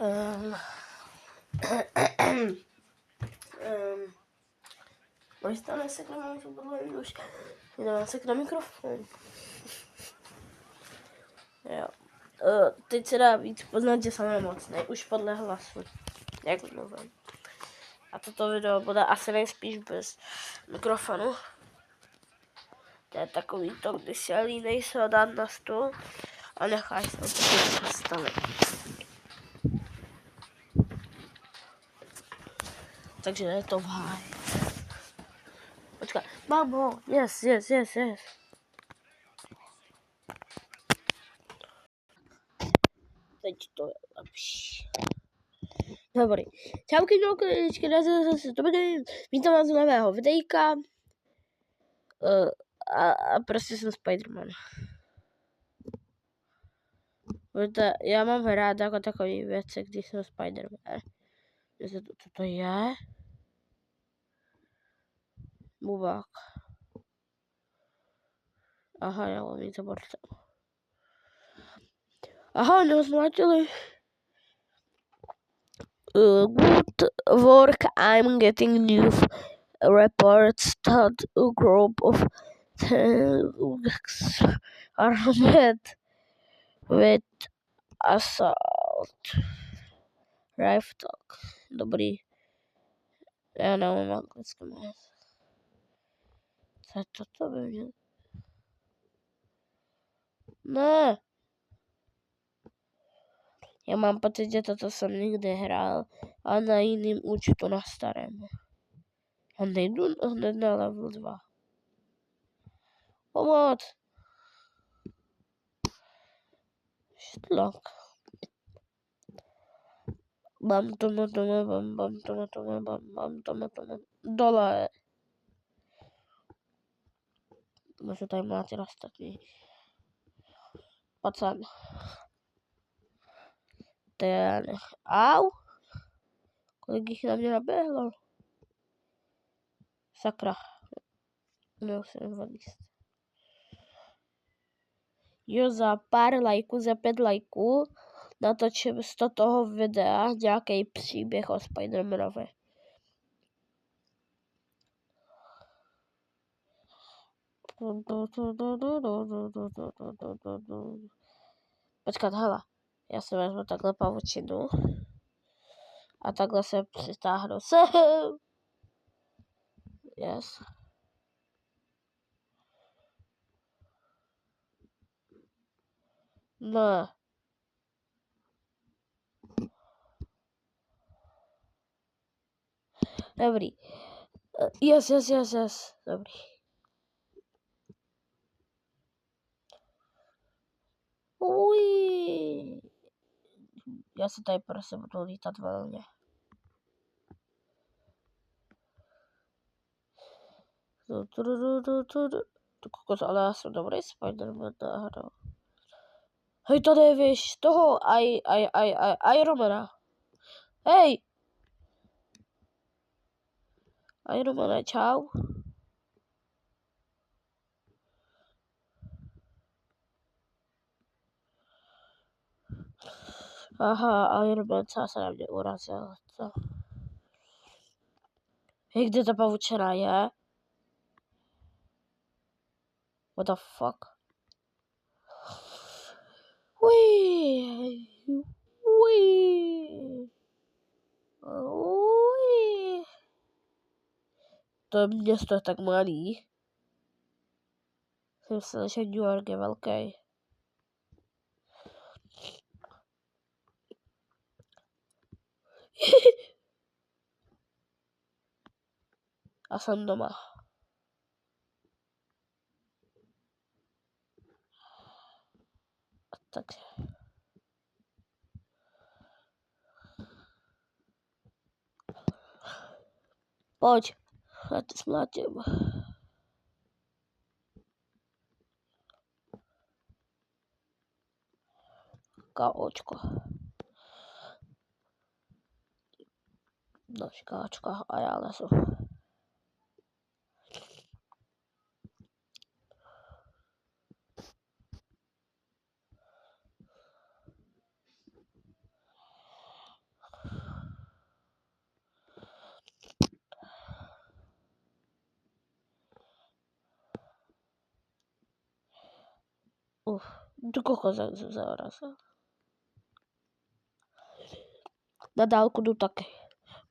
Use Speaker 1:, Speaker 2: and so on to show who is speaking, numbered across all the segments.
Speaker 1: Um, Dostane se k nám už. Jdeme se na mikrofon. Jo. Teď se dá víc poznat, že jsem nemocný. Už podle hlasu. Jak mluvím. A toto video bude asi nejspíš bez mikrofonu. To je takový to, když se línej se ho dát na stůl a necháš se to postavit. Takže je to v háji. Počkej, mamo, yes. Teď to je lepší. Dobrý. Čauky, kličky, vítám vás z nového videjka. A prostě jsem Spiderman. Víte, já mám rád jako takové věci, když jsem Spiderman. Co to je? Bubák. Aha, já mám něco borce. Aha, nezmlatili. Good work, I'm getting news reports that a group of thugs armed with assault rifle. Dobrý. Já nevím anglicky moc. Co je toto by měl? Ne. Já mám pocit, že toto jsem nikdy hrál, a na jiným účtu na starém. A nejdu hned na level 2. Pomoc! Štlak. Bam. Dole. Můžu tady mlátit ostatní. Pacan. Ten. Au! Kolik jich na mě naběhlo? Sakra. Nemusím odníst. Jo, za pár lajků, za 5 lajků natočím z toho videa nějaký příběh o Spidermanovi. Počkat, hele. Já si vezmu takhle pavučinu a takhle se přitáhnu sem. Yes. Ne. Dobrý. Yes. Dobrý. Uj. Já se tady prostě budu lítat volně. To kokos, ale já jsem dobrý Spiderman náhodou. Hej, tady víš toho Ironmana. Hej! Ironmane, čau. Aha, Ironman se na mě urazil. Co? Hej, kde ta pavučina je? What the fuck? Ui. To město je tak malý. Jsem myslel, že New York je velký. A jsem doma. Takže. Pojď. Já to smlátím. Káočko. Dočkáčka a já lezu. Do koho jsem zarazil? Na dálku jdu taky.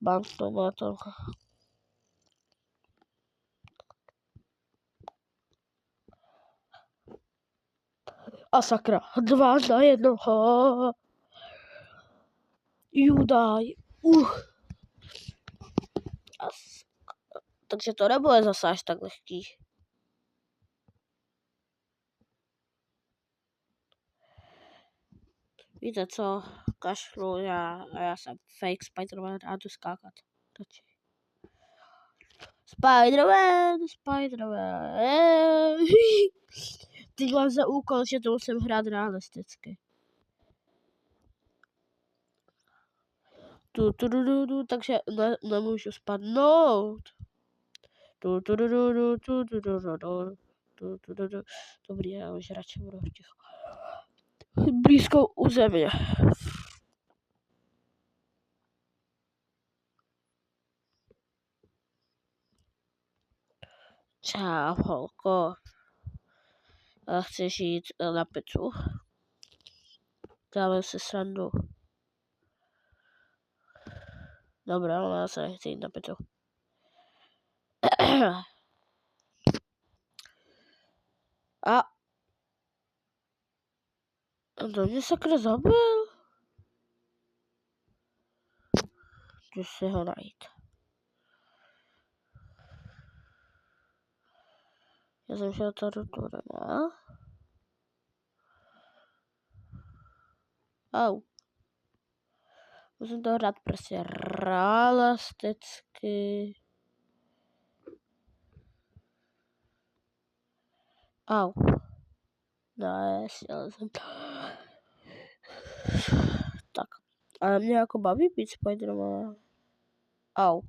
Speaker 1: Bankomatom. A sakra, 2 na 1. Judaj. Takže to nebude zase až tak lehký. Víte co? Kašlu já jsem fake Spider-Man a jdu skákat. Radši. Spider-Man. Teď mám za úkol, že to musím hrát realisticky. Takže nemůžu spadnout. Dobrý, já už radši budu ticho. Blízko u země. Čau, holko. Chceš jít na pizzu? Dáme si srandu. Dobrá, ale já se nechci jít na pizzu. A to mě sakra zabil. Jdu si ho najít. Já jsem šel tady do turena. Au. Musím to hrát prostě realisticky. Au. Ne, sjel jsem. Tak. Ale mě jako baví být Spider-Man. Au.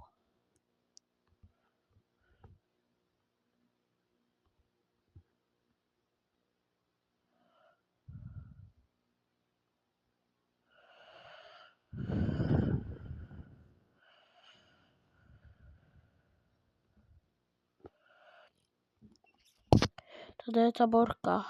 Speaker 1: Tady je ta borka.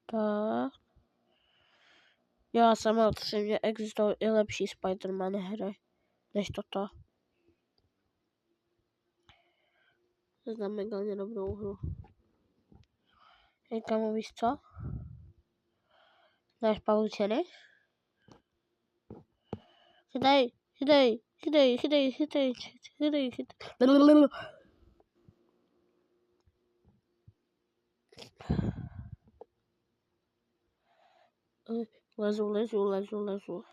Speaker 1: Tak. Já samozřejmě existují i lepší Spider-Man hry než toto. Znám megálně dobrou hru. Hej, kamo, víš co? Znáš pavučiny? Chytej. Lezu.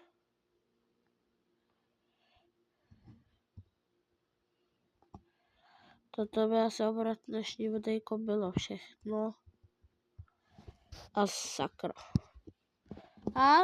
Speaker 1: Toto by asi obrat dnešní videjko bylo všechno. A sakra. A?